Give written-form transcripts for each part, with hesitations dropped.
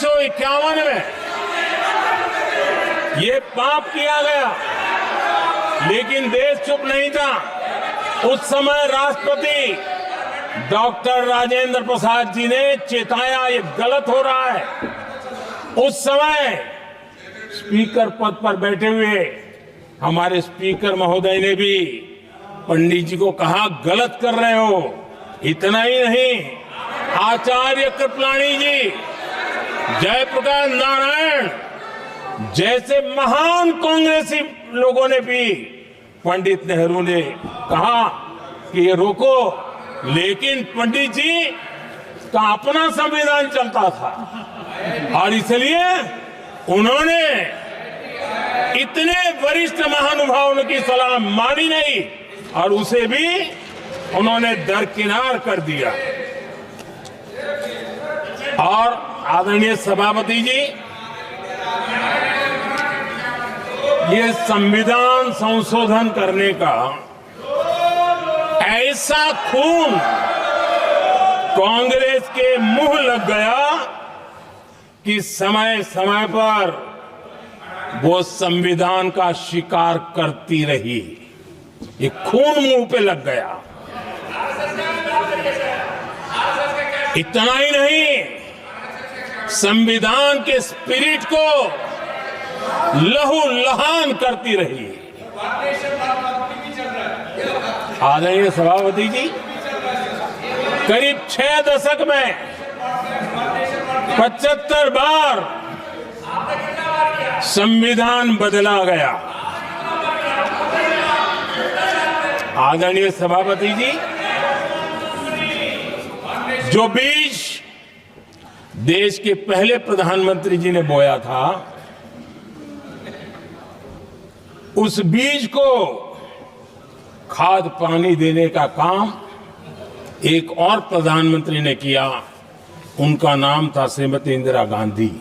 1951 में ये पाप किया गया, लेकिन देश चुप नहीं था। उस समय राष्ट्रपति डॉक्टर राजेंद्र प्रसाद जी ने चेताया ये गलत हो रहा है। उस समय स्पीकर पद पर बैठे हुए हमारे स्पीकर महोदय ने भी पंडित जी को कहा गलत कर रहे हो। इतना ही नहीं, आचार्य कृपलानी जी, जयप्रकाश नारायण जैसे महान कांग्रेसी लोगों ने भी पंडित नेहरू ने कहा कि ये रोको, लेकिन पंडित जी का अपना संविधान चलता था और इसलिए उन्होंने इतने वरिष्ठ महानुभावों की सलाह मानी नहीं और उसे भी उन्होंने दरकिनार कर दिया। और आदरणीय सभापति जी, ये संविधान संशोधन करने का ऐसा खून कांग्रेस के मुंह लग गया कि समय समय पर वो संविधान का शिकार करती रही। ये खून मुंह पे लग गया। इतना ही नहीं, संविधान के स्पिरिट को लहू लहान करती रही। आदरणीय सभापति जी, करीब 6 दशक में 75 बार संविधान बदला गया। आदरणीय सभापति जी, जो बीज देश के पहले प्रधानमंत्री जी ने बोया था, उस बीज को खाद पानी देने का काम एक और प्रधानमंत्री ने किया। उनका नाम था श्रीमती इंदिरा गांधी।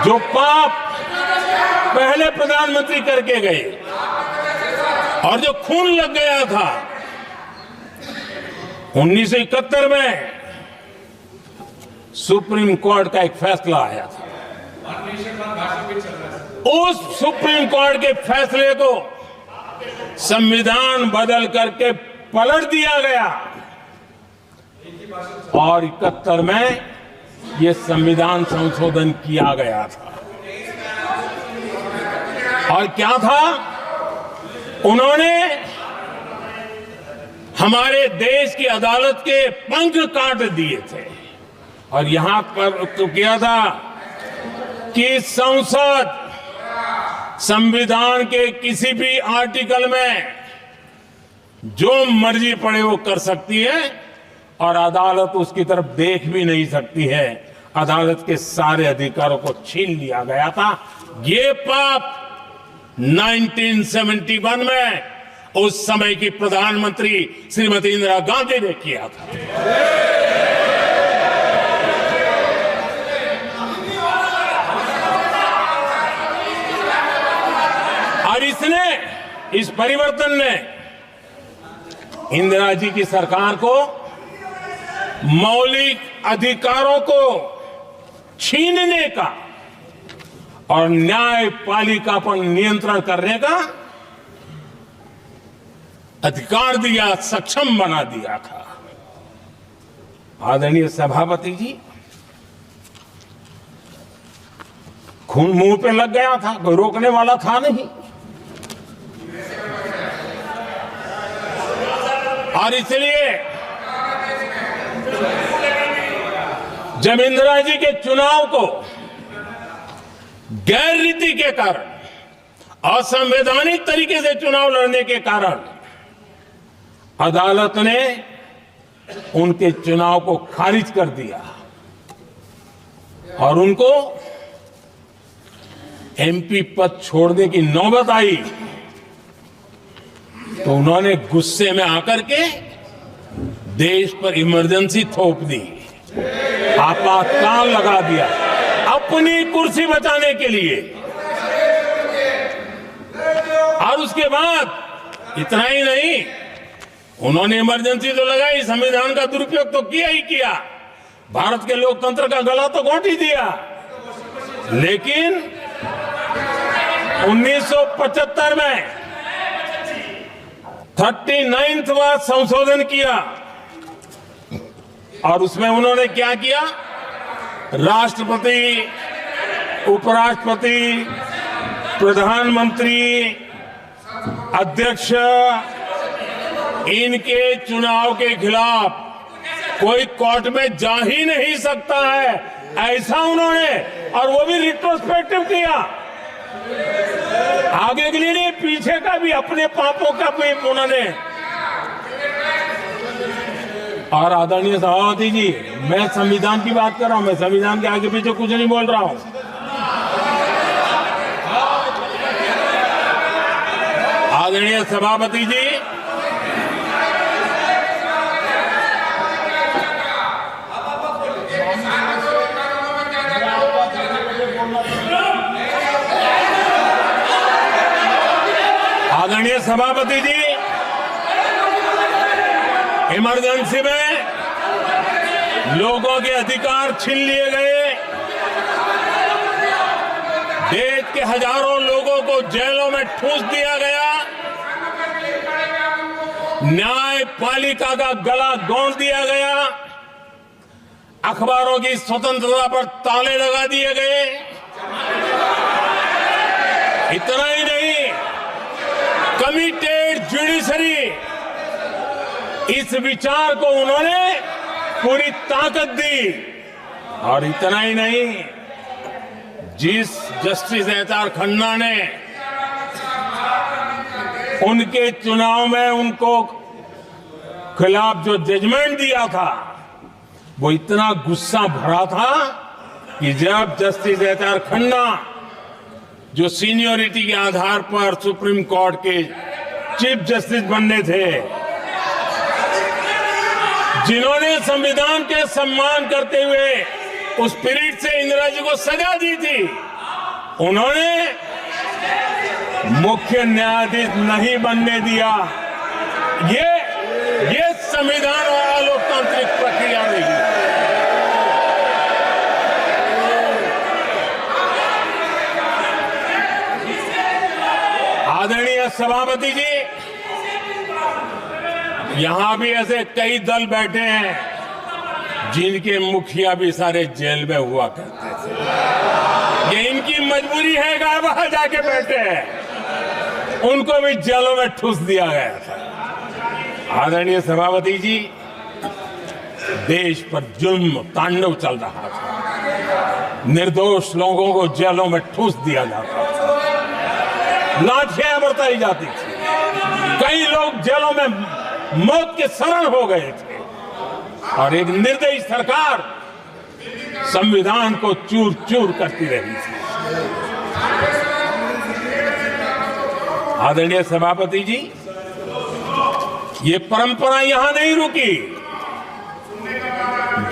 जो पाप पहले प्रधानमंत्री करके गए और जो खून लग गया था 1971 में, सुप्रीम कोर्ट का एक फैसला आया था। उस सुप्रीम कोर्ट के फैसले को संविधान बदल करके पलट दिया गया और 71 में यह संविधान संशोधन किया गया था। और क्या था, उन्होंने हमारे देश की अदालत के पंख काट दिए थे और यहां पर तो किया था कि संसद संविधान के किसी भी आर्टिकल में जो मर्जी पड़े वो कर सकती है और अदालत उसकी तरफ देख भी नहीं सकती है। अदालत के सारे अधिकारों को छीन लिया गया था। ये पाप 1971 में उस समय की प्रधानमंत्री श्रीमती इंदिरा गांधी ने किया था। और इस परिवर्तन ने इंदिरा जी की सरकार को मौलिक अधिकारों को छीनने का और न्यायपालिका पर नियंत्रण करने का अधिकार दिया, सक्षम बना दिया था। आदरणीय सभापति जी, खून मुंह पे लग गया था, कोई रोकने वाला था नहीं। और इसलिए जब इंदिरा जी के चुनाव को गैर रीति के कारण, असंवैधानिक तरीके से चुनाव लड़ने के कारण अदालत ने उनके चुनाव को खारिज कर दिया और उनको एमपी पद छोड़ने की नौबत आई, तो उन्होंने गुस्से में आकर के देश पर इमरजेंसी थोप दी, आपातकाल लगा दिया अपनी कुर्सी बचाने के लिए। और उसके बाद इतना ही नहीं, उन्होंने इमरजेंसी तो लगाई, संविधान का दुरुपयोग तो किया ही किया, भारत के लोकतंत्र का गला तो घोंट ही दिया। लेकिन 1975 में 39वां संशोधन किया और उसमें उन्होंने क्या किया, राष्ट्रपति, उपराष्ट्रपति, प्रधानमंत्री, अध्यक्ष, इनके चुनाव के खिलाफ कोई कोर्ट में जा ही नहीं सकता है, ऐसा उन्होंने, और वो भी रिट्रोस्पेक्टिव किया, आगे के लिए नहीं, पीछे का भी, अपने पापों का भी उन्होंने। और आदरणीय सभापति जी, मैं संविधान की बात कर रहा हूं, मैं संविधान के आगे पीछे कुछ नहीं बोल रहा हूं। आदरणीय सभापति जी, आदरणीय सभापति जी, इमरजेंसी में लोगों के अधिकार छीन लिए गए, देश के हजारों लोगों को जेलों में ठूंस दिया गया, न्यायपालिका का गला घोंट दिया गया, अखबारों की स्वतंत्रता पर ताले लगा दिए गए। इतना ही नहीं, कमिटेड जुडिशरी, इस विचार को उन्होंने पूरी ताकत दी। और इतना ही नहीं, जिस जस्टिस एच.आर. खन्ना ने उनके चुनाव में उनको खिलाफ जो जजमेंट दिया था, वो इतना गुस्सा भरा था कि जब जस्टिस एच.आर. खन्ना, जो सीनियरिटी के आधार पर सुप्रीम कोर्ट के चीफ जस्टिस बनने थे, जिन्होंने संविधान के सम्मान करते हुए उस पीरियड से इंदिरा जी को सजा दी थी, उन्होंने मुख्य न्यायाधीश नहीं बनने दिया। ये संविधान और अलोकतांत्रिक प्रक्रिया रही। आदरणीय सभापति जी, यहां भी ऐसे कई दल बैठे हैं जिनके मुखिया भी सारे जेल में हुआ करते थे। ये इनकी मजबूरी है कि वहां जाके बैठे हैं, उनको भी जेलों में ठूस दिया गया था। आदरणीय सभापति जी, देश पर जुल्म तांडव चल रहा था, निर्दोष लोगों को जेलों में ठूस दिया जाता था, लाठियां बरताई जाती थी, कई लोग जेलों में मौत के शरण हो गए थे, और एक निर्दयी सरकार संविधान को चूर चूर करती रही थी। आदरणीय सभापति जी, ये परंपरा यहां नहीं रुकी।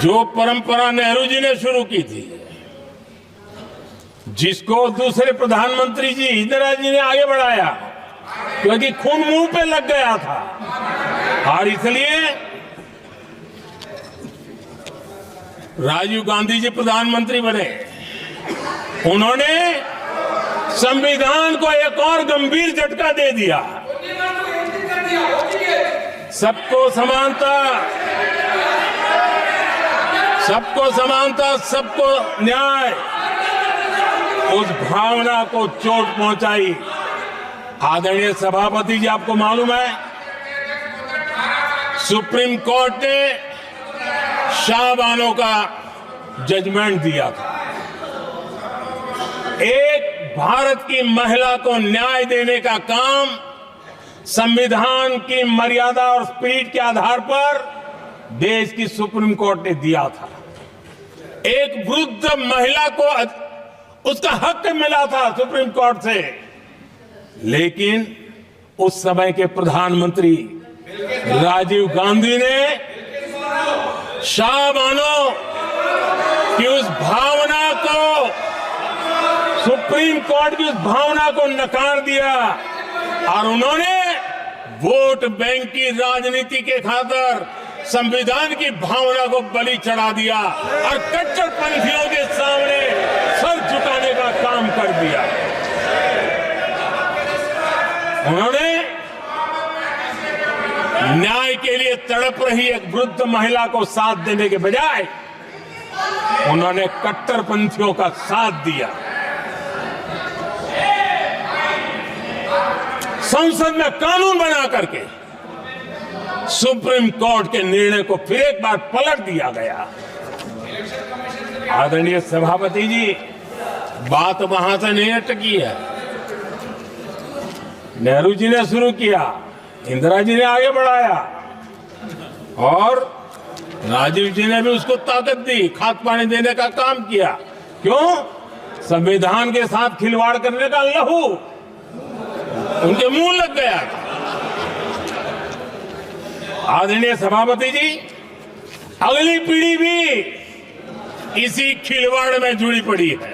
जो परंपरा नेहरू जी ने शुरू की थी, जिसको दूसरे प्रधानमंत्री जी इंदिरा जी ने आगे बढ़ाया, क्योंकि खून मुंह पे लग गया था, और इसलिए राजीव गांधी जी प्रधानमंत्री बने। उन्होंने संविधान को एक और गंभीर झटका दे दिया। सबको समानता, सबको समानता, सबको न्याय, उस भावना को चोट पहुंचाई। आदरणीय सभापति जी, आपको मालूम है, सुप्रीम कोर्ट ने शाहबानो का जजमेंट दिया था। एक भारत की महिला को न्याय देने का काम संविधान की मर्यादा और स्पिरिट के आधार पर देश की सुप्रीम कोर्ट ने दिया था। एक वृद्ध महिला को उसका हक मिला था सुप्रीम कोर्ट से, लेकिन उस समय के प्रधानमंत्री राजीव गांधी ने शाहबानो की उस भावना को, सुप्रीम कोर्ट की उस भावना को नकार दिया, और उन्होंने वोट बैंक की राजनीति के खातिर संविधान की भावना को बलि चढ़ा दिया और कट्टरपंथियों के सामने सर झुकाने का काम कर दिया। उन्होंने न्याय के लिए तड़प रही एक वृद्ध महिला को साथ देने के बजाय उन्होंने कट्टरपंथियों का साथ दिया। संसद में कानून बना करके सुप्रीम कोर्ट के निर्णय को फिर एक बार पलट दिया गया। आदरणीय सभापति जी, बात वहां से नहीं अटकी है। नेहरू जी ने शुरू किया, इंदिरा जी ने आगे बढ़ाया और राजीव जी ने भी उसको ताकत दी, खाद पानी देने का काम किया। क्यों? संविधान के साथ खिलवाड़ करने का लहू उनके मुंह लग गया। आदरणीय सभापति जी, अगली पीढ़ी भी इसी खिलवाड़ में जुड़ी पड़ी है।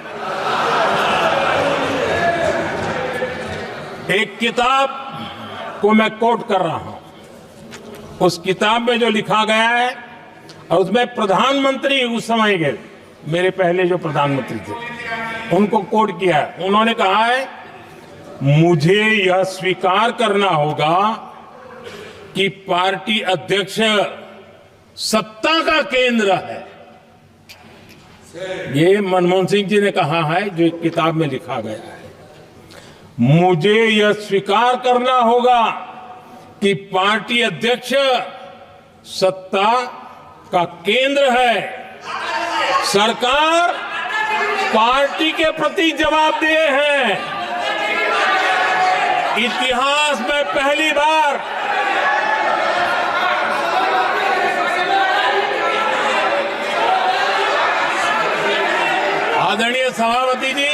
एक किताब को मैं कोट कर रहा हूं। उस किताब में जो लिखा गया है और उसमें प्रधानमंत्री उस समय के मेरे पहले जो प्रधानमंत्री थे उनको कोट किया है। उन्होंने कहा है, मुझे यह स्वीकार करना होगा कि पार्टी अध्यक्ष सत्ता का केंद्र है। ये मनमोहन सिंह जी ने कहा है, जो एक किताब में लिखा गया है। मुझे यह स्वीकार करना होगा कि पार्टी अध्यक्ष सत्ता का केंद्र है। सरकार पार्टी के प्रति जवाबदेह है। इतिहास में पहली बार आदरणीय सभापति जी,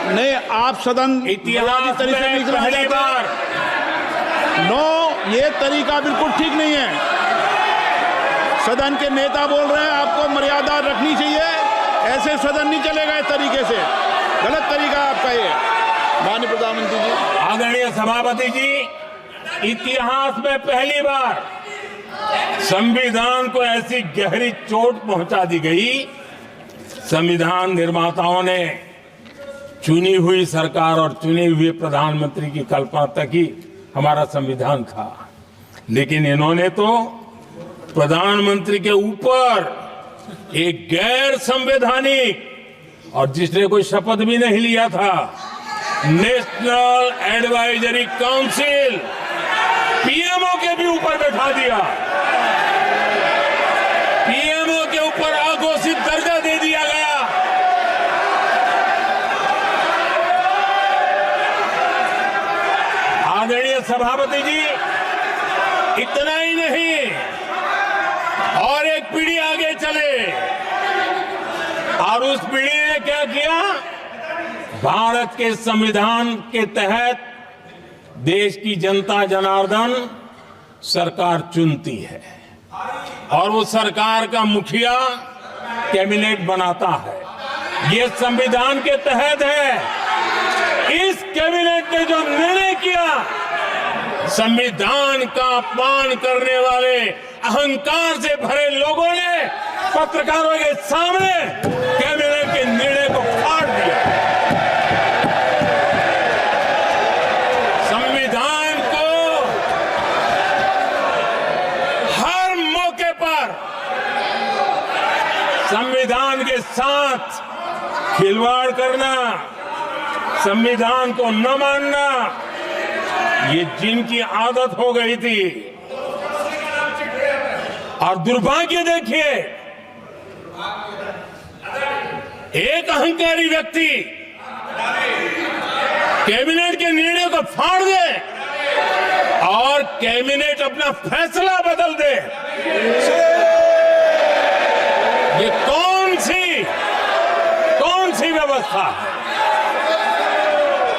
नहीं, आप सदन इतिहास में पहली बार ये तरीका बिल्कुल ठीक नहीं है। सदन के नेता बोल रहे हैं, आपको मर्यादा रखनी चाहिए। ऐसे सदन नहीं चलेगा इस तरीके से, गलत तरीका आपका ये। माननीय प्रधानमंत्री जी, आदरणीय सभापति जी, इतिहास में पहली बार संविधान को ऐसी गहरी चोट पहुंचा दी गई। संविधान निर्माताओं ने चुनी हुई सरकार और चुने हुए प्रधानमंत्री की कल्पना तक ही हमारा संविधान था, लेकिन इन्होंने तो प्रधानमंत्री के ऊपर एक गैर संवैधानिक, और जिसने कोई शपथ भी नहीं लिया था, नेशनल एडवाइजरी काउंसिल पीएमओ के भी ऊपर बैठा दिया। पीएमओ के ऊपर अघोषित दर्जा दे दिया गया। आदरणीय सभापति जी, इतना ही नहीं, और एक पीढ़ी आगे चले और उस पीढ़ी ने क्या किया? भारत के संविधान के तहत देश की जनता जनार्दन सरकार चुनती है और वो सरकार का मुखिया कैबिनेट बनाता है। ये संविधान के तहत है। इस कैबिनेट ने जो निर्णय किया, संविधान का अपमान करने वाले अहंकार से भरे लोगों ने पत्रकारों के सामने कैबिनेट के निर्णय को फाड़ दिया। संविधान को हर मौके पर संविधान के साथ खिलवाड़ करना, संविधान को न मानना, ये जिनकी आदत हो गई थी। और दुर्भाग्य देखिए, एक अहंकारी व्यक्ति कैबिनेट के निर्णय को फाड़ दे और कैबिनेट अपना फैसला बदल दे। ये कौन सी व्यवस्था है?